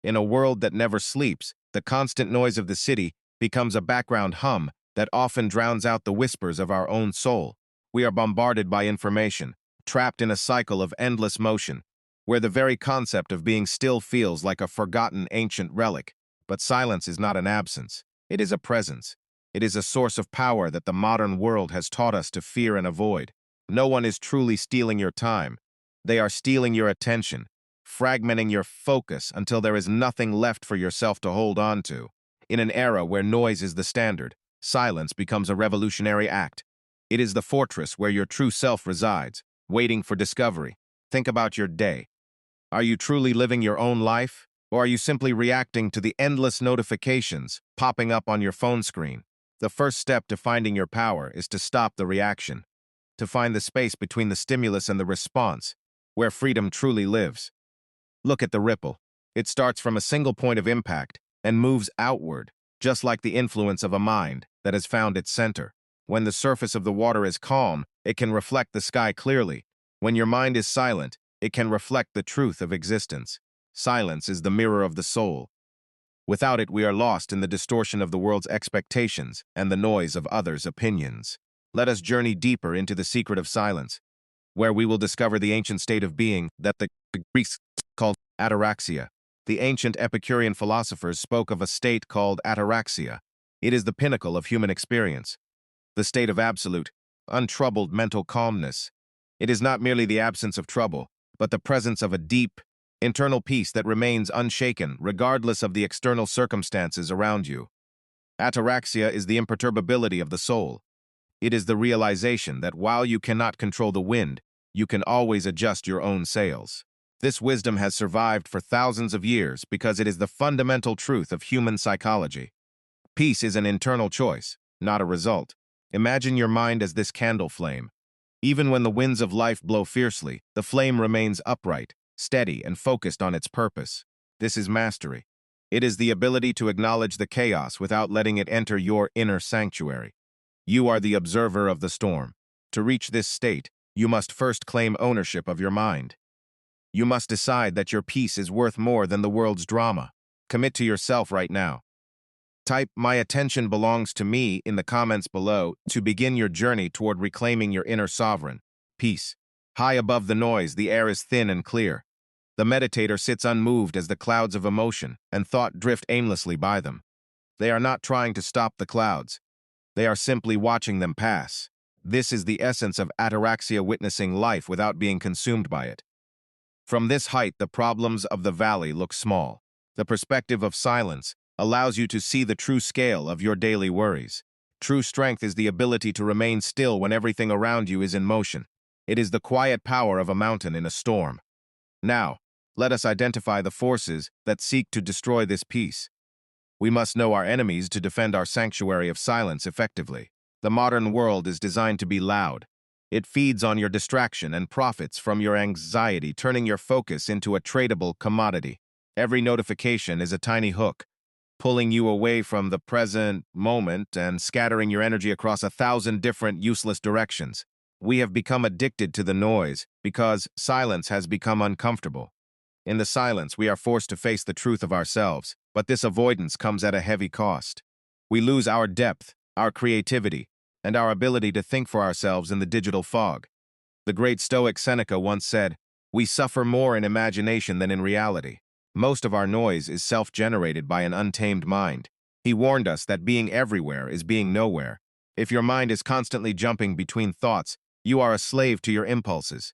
In a world that never sleeps, the constant noise of the city becomes a background hum that often drowns out the whispers of our own soul. We are bombarded by information, trapped in a cycle of endless motion, where the very concept of being still feels like a forgotten ancient relic. But silence is not an absence. It is a presence. It is a source of power that the modern world has taught us to fear and avoid. No one is truly stealing your time. They are stealing your attention, fragmenting your focus until there is nothing left for yourself to hold on to. In an era where noise is the standard, silence becomes a revolutionary act. It is the fortress where your true self resides, waiting for discovery. Think about your day. Are you truly living your own life, or are you simply reacting to the endless notifications popping up on your phone screen? The first step to finding your power is to stop the reaction, to find the space between the stimulus and the response, where freedom truly lives. Look at the ripple. It starts from a single point of impact and moves outward, just like the influence of a mind that has found its center. When the surface of the water is calm, it can reflect the sky clearly. When your mind is silent, it can reflect the truth of existence. Silence is the mirror of the soul. Without it, we are lost in the distortion of the world's expectations and the noise of others' opinions. Let us journey deeper into the secret of silence, where we will discover the ancient state of being that the Greeks called ataraxia. The ancient Epicurean philosophers spoke of a state called ataraxia. It is the pinnacle of human experience, the state of absolute, untroubled mental calmness. It is not merely the absence of trouble, but the presence of a deep, internal peace that remains unshaken regardless of the external circumstances around you. Ataraxia is the imperturbability of the soul. It is the realization that while you cannot control the wind, you can always adjust your own sails. This wisdom has survived for thousands of years because it is the fundamental truth of human psychology. Peace is an internal choice, not a result. Imagine your mind as this candle flame. Even when the winds of life blow fiercely, the flame remains upright, steady, and focused on its purpose. This is mastery. It is the ability to acknowledge the chaos without letting it enter your inner sanctuary. You are the observer of the storm. To reach this state, you must first claim ownership of your mind. You must decide that your peace is worth more than the world's drama. Commit to yourself right now. Type "My attention belongs to me" in the comments below to begin your journey toward reclaiming your inner sovereign. Peace. High above the noise, the air is thin and clear. The meditator sits unmoved as the clouds of emotion and thought drift aimlessly by them. They are not trying to stop the clouds. They are simply watching them pass. This is the essence of ataraxia, witnessing life without being consumed by it. From this height, the problems of the valley look small. The perspective of silence allows you to see the true scale of your daily worries. True strength is the ability to remain still when everything around you is in motion. It is the quiet power of a mountain in a storm. Now, let us identify the forces that seek to destroy this peace. We must know our enemies to defend our sanctuary of silence effectively. The modern world is designed to be loud. It feeds on your distraction and profits from your anxiety, turning your focus into a tradable commodity. Every notification is a tiny hook, pulling you away from the present moment and scattering your energy across 1,000 different useless directions. We have become addicted to the noise because silence has become uncomfortable. In the silence, we are forced to face the truth of ourselves, but this avoidance comes at a heavy cost. We lose our depth, our creativity, and our ability to think for ourselves in the digital fog. The great Stoic Seneca once said, "We suffer more in imagination than in reality." Most of our noise is self-generated by an untamed mind. He warned us that being everywhere is being nowhere. If your mind is constantly jumping between thoughts, you are a slave to your impulses.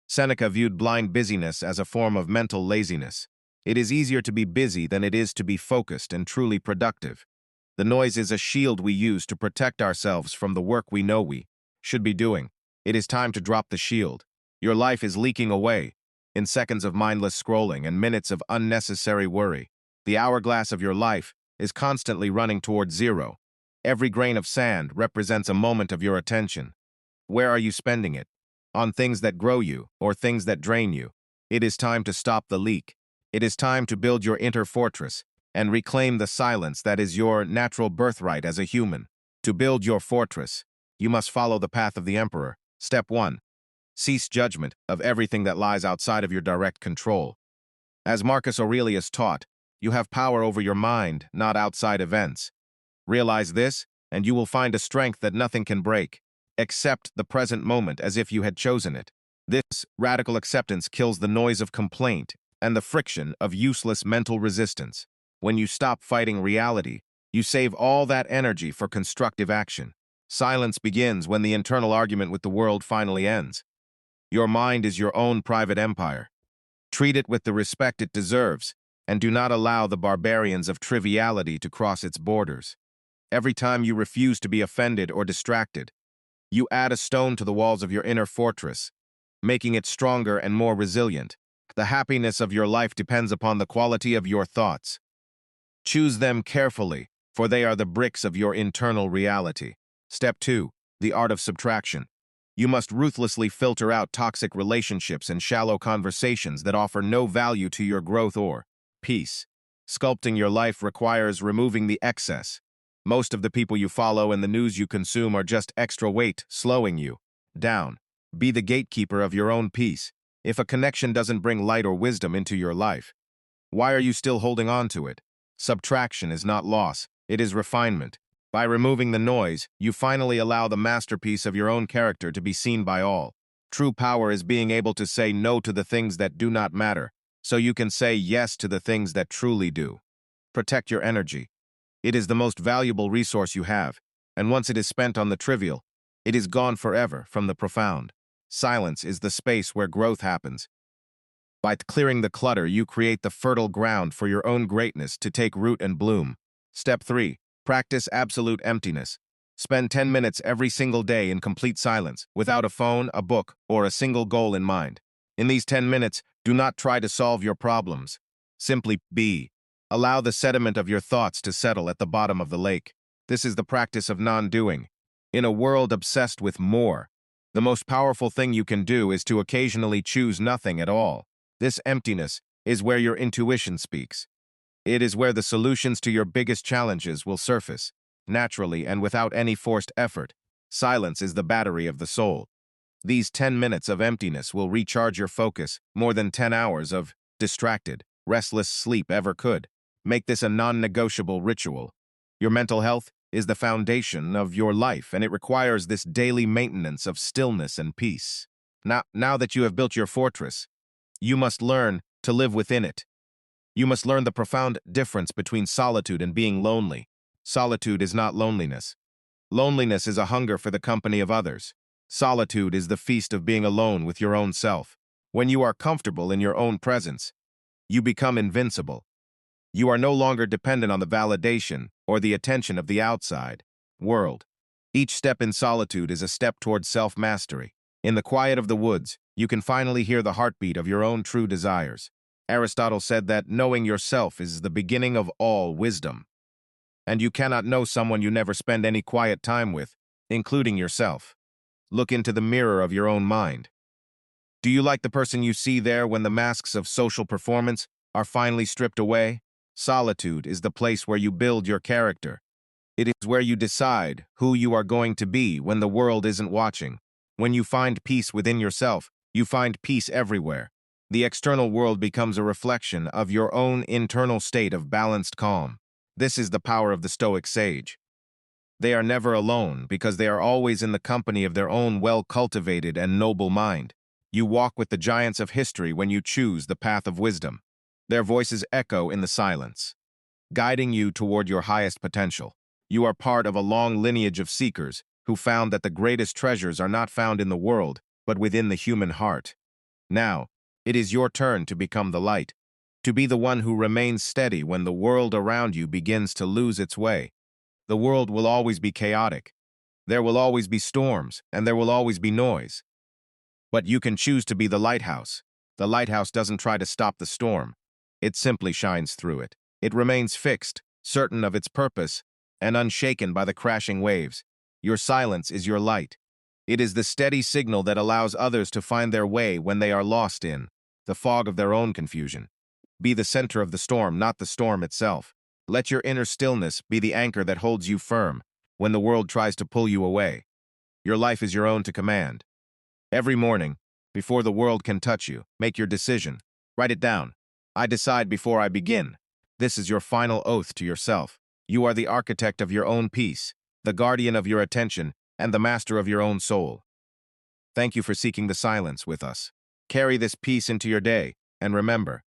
Seneca viewed blind busyness as a form of mental laziness. It is easier to be busy than it is to be focused and truly productive. The noise is a shield we use to protect ourselves from the work we know we should be doing. It is time to drop the shield. Your life is leaking away in seconds of mindless scrolling and minutes of unnecessary worry. The hourglass of your life is constantly running towards zero. Every grain of sand represents a moment of your attention. Where are you spending it? On things that grow you or things that drain you? It is time to stop the leak. It is time to build your inner fortress and reclaim the silence that is your natural birthright as a human. To build your fortress, you must follow the path of the emperor. Step 1. Cease judgment of everything that lies outside of your direct control. As Marcus Aurelius taught, You have power over your mind, not outside events. Realize this, and you will find a strength that nothing can break. Accept the present moment as if you had chosen it. This radical acceptance kills the noise of complaint and the friction of useless mental resistance. When you stop fighting reality, you save all that energy for constructive action. Silence begins when the internal argument with the world finally ends. Your mind is your own private empire. Treat it with the respect it deserves, and do not allow the barbarians of triviality to cross its borders. Every time you refuse to be offended or distracted, you add a stone to the walls of your inner fortress, making it stronger and more resilient. The happiness of your life depends upon the quality of your thoughts. Choose them carefully, for they are the bricks of your internal reality. Step 2. The art of subtraction. You must ruthlessly filter out toxic relationships and shallow conversations that offer no value to your growth or peace. Sculpting your life requires removing the excess. Most of the people you follow and the news you consume are just extra weight, slowing you down. Be the gatekeeper of your own peace. If a connection doesn't bring light or wisdom into your life, why are you still holding on to it? Subtraction is not loss, it is refinement. By removing the noise, you finally allow the masterpiece of your own character to be seen by all. True power is being able to say no to the things that do not matter, so you can say yes to the things that truly do. Protect your energy. It is the most valuable resource you have, and once it is spent on the trivial, it is gone forever from the profound. Silence is the space where growth happens. By clearing the clutter, you create the fertile ground for your own greatness to take root and bloom. Step 3. Practice absolute emptiness. Spend 10 minutes every single day in complete silence, without a phone, a book, or a single goal in mind. In these 10 minutes, do not try to solve your problems. Simply be. Allow the sediment of your thoughts to settle at the bottom of the lake. This is the practice of non-doing. In a world obsessed with more, the most powerful thing you can do is to occasionally choose nothing at all. This emptiness is where your intuition speaks. It is where the solutions to your biggest challenges will surface, naturally and without any forced effort. Silence is the battery of the soul. These 10 minutes of emptiness will recharge your focus more than 10 hours of distracted, restless sleep ever could. Make this a non-negotiable ritual. Your mental health is the foundation of your life, and it requires this daily maintenance of stillness and peace. Now that you have built your fortress, you must learn to live within it. You must learn the profound difference between solitude and being lonely. Solitude is not loneliness. Loneliness is a hunger for the company of others. Solitude is the feast of being alone with your own self. When you are comfortable in your own presence, you become invincible. You are no longer dependent on the validation or the attention of the outside world. Each step in solitude is a step towards self-mastery. In the quiet of the woods, you can finally hear the heartbeat of your own true desires. Aristotle said that knowing yourself is the beginning of all wisdom. And you cannot know someone you never spend any quiet time with, including yourself. Look into the mirror of your own mind. Do you like the person you see there when the masks of social performance are finally stripped away? Solitude is the place where you build your character. It is where you decide who you are going to be when the world isn't watching. When you find peace within yourself, you find peace everywhere. The external world becomes a reflection of your own internal state of balanced calm. This is the power of the Stoic sage. They are never alone because they are always in the company of their own well-cultivated and noble mind. You walk with the giants of history when you choose the path of wisdom. Their voices echo in the silence, guiding you toward your highest potential. You are part of a long lineage of seekers who found that the greatest treasures are not found in the world, but within the human heart. Now, it is your turn to become the light, to be the one who remains steady when the world around you begins to lose its way. The world will always be chaotic. There will always be storms, and there will always be noise. But you can choose to be the lighthouse. The lighthouse doesn't try to stop the storm. It simply shines through it. It remains fixed, certain of its purpose, and unshaken by the crashing waves. Your silence is your light. It is the steady signal that allows others to find their way when they are lost in the fog of their own confusion. Be the center of the storm, not the storm itself. Let your inner stillness be the anchor that holds you firm when the world tries to pull you away. Your life is your own to command. Every morning, before the world can touch you, make your decision. Write it down. I decide before I begin. This is your final oath to yourself. You are the architect of your own peace, the guardian of your attention, and the master of your own soul. Thank you for seeking the silence with us. Carry this peace into your day, and remember,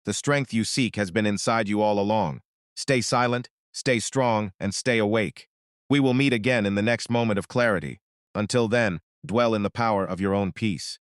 the strength you seek has been inside you all along. Stay silent, stay strong, and stay awake. We will meet again in the next moment of clarity. Until then, dwell in the power of your own peace.